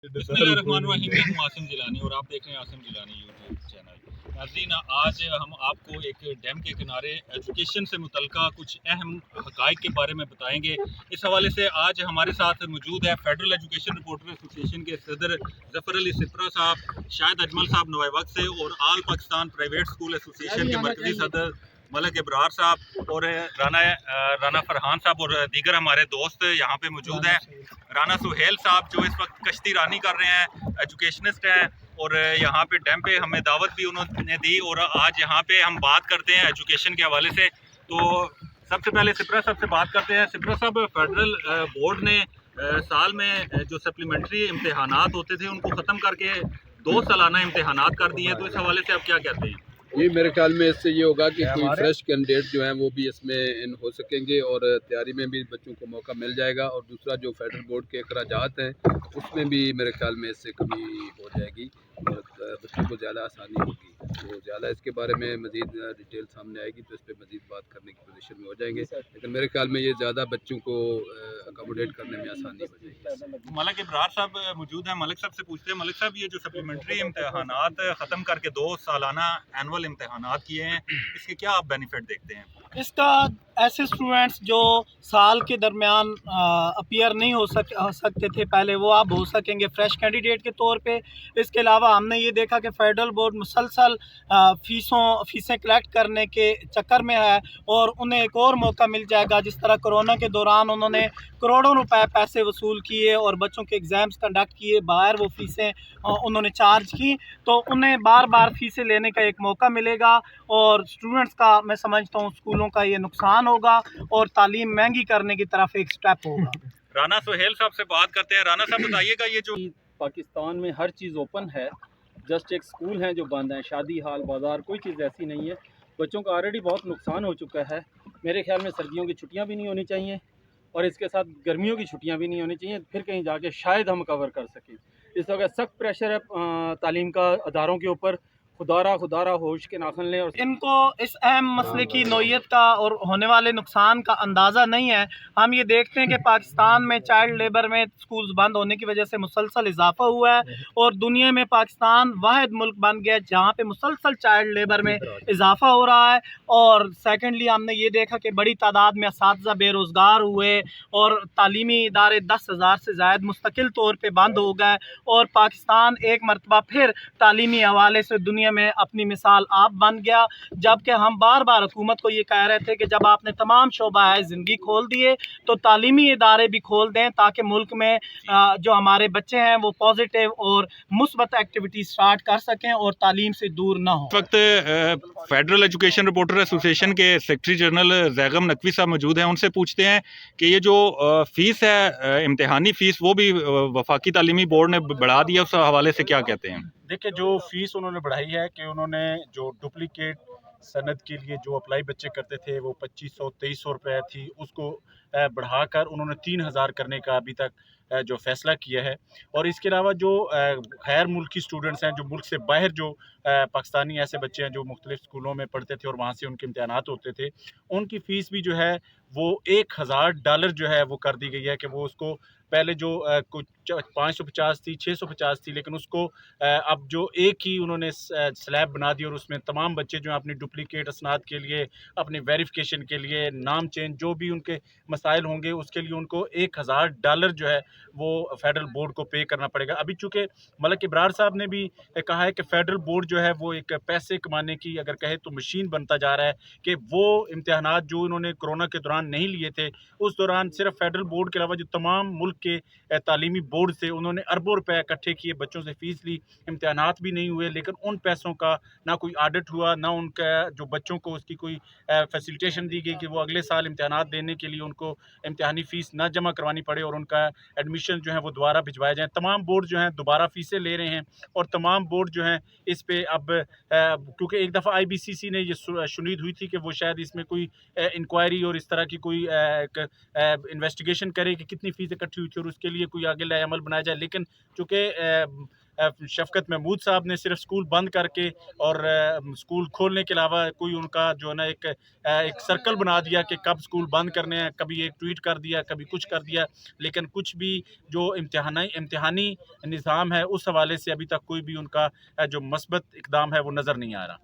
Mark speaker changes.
Speaker 1: बिस्मिल्लाहिर्रहमानिर्रहीम। मैं हूं आसिम जिलानी और आप देख रहे हैं आसिम जिलानी यूट्यूब चैनल। नाज़रीन, आज हम आपको एक डैम के किनारे एजुकेशन से मुतल्लिका कुछ अहम हक़ाइक़ के बारे में बताएंगे। इस हवाले से आज हमारे साथ मौजूद है फेडरल एजुकेशन रिपोर्टर एसोसिएशन के सदर ज़फ़र अली सिप्रा साहब, शाहिद अजमल साहब नवाई वक्त से, और आल पाकिस्तान प्राइवेट स्कूल एसोसिएशन के मरकज़ी सदर मलिक इब्रार साहब, और राना फरहान साहब और दीगर हमारे दोस्त यहाँ पे मौजूद हैं। राना सुहेल साहब जो इस वक्त कश्ती रानी कर रहे हैं, एजुकेशनिस्ट हैं, और यहाँ पे डैम पे हमें दावत भी उन्होंने दी, और आज यहाँ पे हम बात करते हैं एजुकेशन के हवाले से। तो सबसे पहले सिप्रा साहब से बात करते हैं। सिप्रा साहब, फेडरल बोर्ड ने साल में जो सप्लीमेंट्री इम्तहानात होते थे उनको ख़त्म करके 2 सालाना इम्तहानात कर दिए हैं, तो इस हवाले से आप क्या कहते हैं?
Speaker 2: ये मेरे ख्याल में इससे ये होगा कि कोई फ्रेश कैंडिडेट जो हैं वो भी इसमें इन हो सकेंगे और तैयारी में भी बच्चों को मौका मिल जाएगा। और दूसरा जो फेडरल बोर्ड के अखराजात हैं उसमें भी मेरे ख्याल में इससे कमी हो जाएगी और बच्चों को ज़्यादा आसानी होगी। तो ज़्यादा इसके बारे में मज़ीद डिटेल सामने आएगी तो इस पर मज़ीद बात करने की पोजीशन में हो जाएंगे, लेकिन मेरे ख्याल में ये ज़्यादा बच्चों को अकोमोडेट करने में आसानी हो जाएगी।
Speaker 1: मलिक इब्रार साहब मौजूद हैं, मलिक साहब से पूछते हैं। मलिक साहब, ये जो सप्लीमेंट्री इम्तहानात ख़त्म करके 2 सालाना एनुअल इम्तहानात किए हैं, इसके क्या आप बेनिफिट देखते हैं?
Speaker 3: इसका ऐसे स्टूडेंट्स जो साल के दरमियान अपीयर नहीं हो सकते थे पहले, वो अब हो सकेंगे फ्रेश कैंडिडेट के तौर पे। इसके अलावा हमने ये देखा कि फेडरल बोर्ड मुसलसल फ़ीसें कलेक्ट करने के चक्कर में है और उन्हें एक और मौका मिल जाएगा। जिस तरह कोरोना के दौरान उन्होंने करोड़ों रुपए पैसे वसूल किए और बच्चों के एग्ज़ाम्स कंडक्ट किए, बाहर वो फ़ीसें उन्होंने चार्ज की, तो उन्हें बार बार फ़ीसें लेने का एक मौका मिलेगा और स्टूडेंट्स का, मैं समझता हूँ, स्कूलों का ये नुकसान होगा और तालीम महंगी करने की तरफ एक स्टेप होगा।
Speaker 1: राना सुहेल साहब से बात करते हैं। राना साहब, बताइएगा, ये जो
Speaker 4: पाकिस्तान में हर चीज़ ओपन है, जस्ट एक स्कूल हैं जो बंद हैं, शादी हाल बाज़ार कोई चीज़ ऐसी नहीं है। बच्चों का ऑलरेडी बहुत नुकसान हो चुका है। मेरे ख्याल में सर्दियों की छुट्टियां भी नहीं होनी चाहिए और इसके साथ गर्मियों की छुट्टियां भी नहीं होनी चाहिए, फिर कहीं जाके शायद हम कवर कर सकें। इस वक्त सख्त प्रेशर है तालीम का अदारों के ऊपर। खुदारा होश के नाखन लें। और
Speaker 3: इनको इस अहम मसले की नोयत का और होने वाले नुकसान का अंदाज़ा नहीं है। हम ये देखते हैं कि पाकिस्तान में चाइल्ड लेबर में स्कूल्स बंद होने की वजह से मुसलसल इजाफा हुआ है और दुनिया में पाकिस्तान वाहिद मुल्क बन गया जहाँ पे मुसलसल चाइल्ड लेबर में इजाफा हो रहा है। और सेकेंडली हमने ये देखा कि बड़ी तादाद में असातिज़ा बेरोज़गार हुए और तालीमी इदारे 10,000 से ज़ायद मुस्तकिल तौर पर बंद हो गए और पाकिस्तान एक मरतबा फिर तालीमी हवाले से दुनिया में अपनी मिसाल आप बन गया। जबकि हम बार बार हुकूमत को ये कह रहे थे कि जब आपने तमाम शोबाए ज़िंदगी खोल दिए तो तालीमी इदारे भी खोल दें ताकि मुल्क में जो हमारे बच्चे हैं वो पॉजिटिव और मुस्बत एक्टिविटी स्टार्ट कर सकें और तालीम से दूर ना हो।
Speaker 1: इस वक्त फेडरल एजुकेशन रिपोर्टर एसोसिएशन के सेक्रेटरी जनरल जैगम नकवी साहब मौजूद हैं। उनसे पूछते हैं कि ये जो फ़ीस है, इम्तिहानी फ़ीस, वो भी वफाकी तालीमी बोर्ड ने बढ़ा दिया, उस हवाले से क्या कहते हैं?
Speaker 5: देखिए, जो फ़ीस उन्होंने बढ़ाई है कि उन्होंने जो डुप्लीकेट सनद के लिए जो अप्लाई बच्चे करते थे वो 2500-2300 रुपये थी, उसको बढ़ाकर उन्होंने 3000 करने का अभी तक जो फ़ैसला किया है। और इसके अलावा जो गैर मुल्की स्टूडेंट्स हैं, जो मुल्क से बाहर जो पाकिस्तानी ऐसे बच्चे हैं जो मुख्तलिफ़ स्कूलों में पढ़ते थे और वहाँ से उनके इम्तहानात होते थे, उनकी फ़ीस भी जो है वो $1000 जो है वो कर दी गई है कि वो उसको पहले जो कुछ 550 थी, 650 थी, लेकिन उसको अब जो एक ही उन्होंने स्लैब बना दी और उसमें तमाम बच्चे जो हैं अपनी डुप्लीकेट असनाद के लिए, अपनी वेरिफिकेशन के लिए, नाम चेंज, जो भी उनके मसाइल होंगे उसके लिए उनको $1000 जो है वो फेडरल बोर्ड को पे करना पड़ेगा। अभी चूँकि मलिक इब्रार साहब ने भी कहा है कि फेडरल बोर्ड जो है वो एक पैसे कमाने की, अगर कहे तो, मशीन बनता जा रहा है कि वो इम्तहानात जो उन्होंने कोरोना के दौरान नहीं लिए थे, उस दौरान सिर्फ फेडरल बोर्ड के अलावा जो तमाम मुल्क के तालीमी बोर्ड से उन्होंने अरबों रुपए इकट्ठे किए, बच्चों से फ़ीस ली, इम्तहानात भी नहीं हुए, लेकिन उन पैसों का ना कोई ऑडिट हुआ, ना उनका जो बच्चों को उसकी कोई फैसिलिटेशन दी गई कि वो अगले साल इम्तहानात देने के लिए उनको इम्तहानी फ़ीस ना जमा करवानी पड़े और उनका एडमिशन जो है वो दोबारा भिजवाए जाएँ। तमाम बोर्ड जो हैं दोबारा फ़ीसें ले रहे हैं और तमाम बोर्ड जो हैं इस पे अब क्योंकि एक दफ़ा IBCC ने ये शुनीद हुई थी कि वो शायद इसमें कोई इंक्वायरी और इस तरह की कोई इन्वेस्टिगेशन करे कि कितनी फ़ीस इकट्ठी हुई थी और उसके लिए कोई आगे लाए अमल बनाया जाए, लेकिन चूँकि शफकत महमूद साहब ने सिर्फ स्कूल बंद करके और स्कूल खोलने के अलावा कोई उनका जो है ना एक सर्कल बना दिया कि कब स्कूल बंद करने हैं, कभी एक ट्वीट कर दिया, कभी कुछ कर दिया, लेकिन कुछ भी जो इम्तिहानी निज़ाम है उस हवाले से अभी तक कोई भी उनका जो मस्बत इकदाम है वो नज़र नहीं आ रहा।